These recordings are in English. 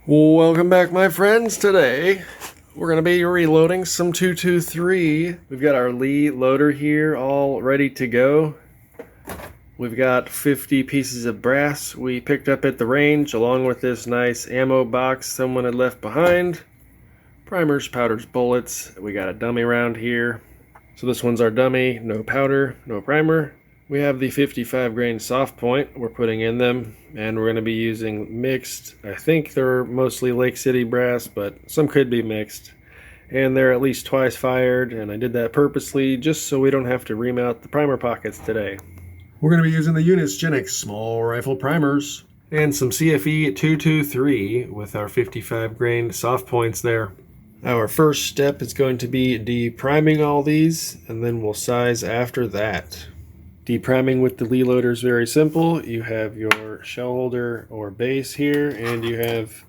Welcome back, my friends. Today we're going to be reloading some 223. We've got our Lee loader here all ready to go. We've got 50 pieces of brass we picked up at the range, along with this nice ammo box someone had left behind. Primers, powders, bullets. We got a dummy round here. So this one's our dummy, no powder, no primer. We have the 55 grain soft point we're putting in them, and we're going to be using mixed. I think they're mostly Lake City brass, but some could be mixed. And they're at least twice fired, and I did that purposely just so we don't have to remount the primer pockets today. We're going to be using the Genix small rifle primers and some CFE223 with our 55 grain soft points there. Our first step is going to be depriming all these, and then we'll size after that. Depriming with the Lee loader is very simple. You have your shell holder or base here, and you have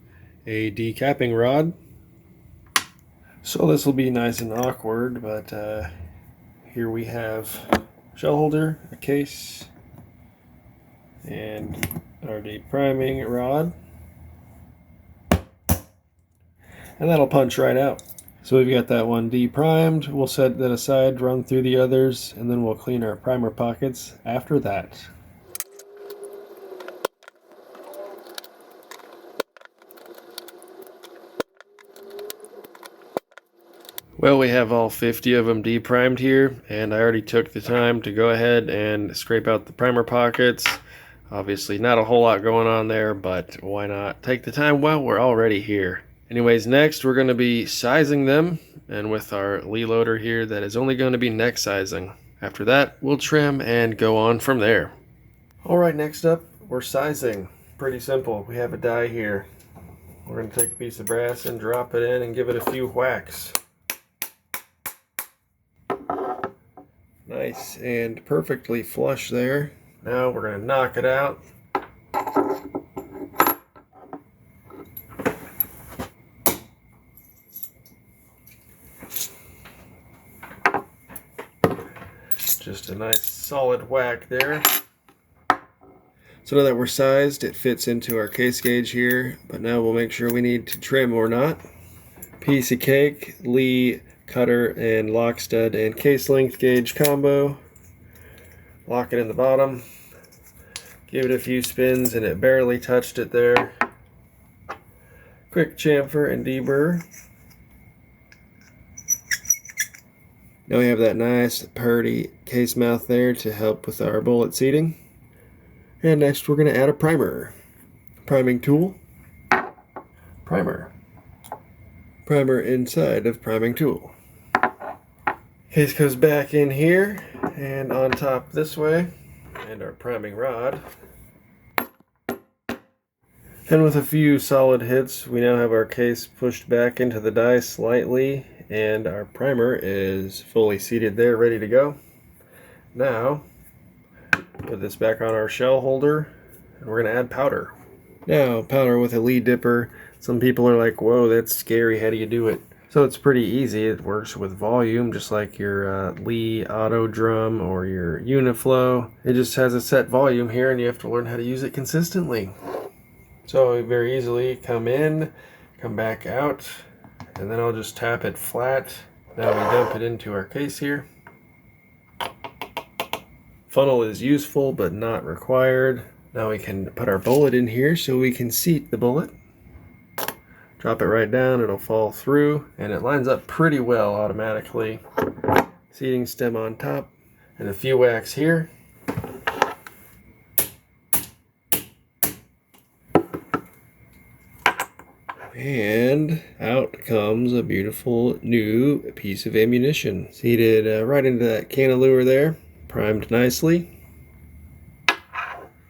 a decapping rod. So this will be nice and awkward, but here we have shell holder, a case, and our depriming rod. And that'll punch right out. So we've got that one deprimed. We'll set that aside, run through the others, and then we'll clean our primer pockets after that. Well, we have all 50 of them deprimed here, and I already took the time to go ahead and scrape out the primer pockets. Obviously not a whole lot going on there, but why not take the time while we're already here. Anyways, next we're going to be sizing them, and with our Lee loader here, that is only going to be neck sizing. After that, we'll trim and go on from there. Alright, next up, we're sizing. Pretty simple. We have a die here. We're going to take a piece of brass and drop it in and give it a few whacks. Nice and perfectly flush there. Now we're going to knock it out. Just a nice solid whack there. So now that we're sized, it fits into our case gauge here, but now we'll make sure we need to trim or not. Piece of cake, Lee cutter and lock stud and case length gauge combo. Lock it in the bottom. Give it a few spins and it barely touched it there. Quick chamfer and deburr. Now we have that nice purdy case mouth there to help with our bullet seating. And next we're going to add a primer. Priming tool. Primer. Primer inside of priming tool. Case goes back in here and on top this way. And our priming rod. And with a few solid hits, we now have our case pushed back into the die slightly, and our primer is fully seated there, ready to go. Now, put this back on our shell holder, and we're going to add powder. Now, powder with a Lee dipper. Some people are like, whoa, that's scary, how do you do it? So it's pretty easy. It works with volume, just like your Lee auto drum or your Uniflow. It just has a set volume here, and you have to learn how to use it consistently. So we very easily come in, come back out, and then I'll just tap it flat. Now we dump it into our case here. Funnel is useful but not required. Now we can put our bullet in here so we can seat the bullet. Drop it right down, it'll fall through, and it lines up pretty well automatically. Seating stem on top, and a few whacks here. And out comes a beautiful new piece of ammunition. Seated right into that cantilever there, primed nicely.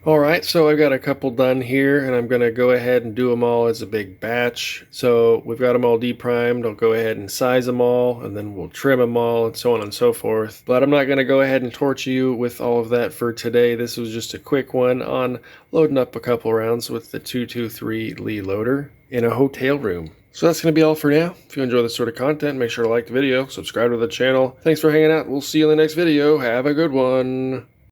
Alright, so I've got a couple done here, and I'm going to go ahead and do them all as a big batch. So we've got them all deprimed. I'll go ahead and size them all, and then we'll trim them all, and so on and so forth. But I'm not going to go ahead and torture you with all of that for today. This was just a quick one on loading up a couple rounds with the 223 Lee loader in a hotel room. So that's going to be all for now. If you enjoy this sort of content, make sure to like the video, subscribe to the channel. Thanks for hanging out. We'll see you in the next video. Have a good one.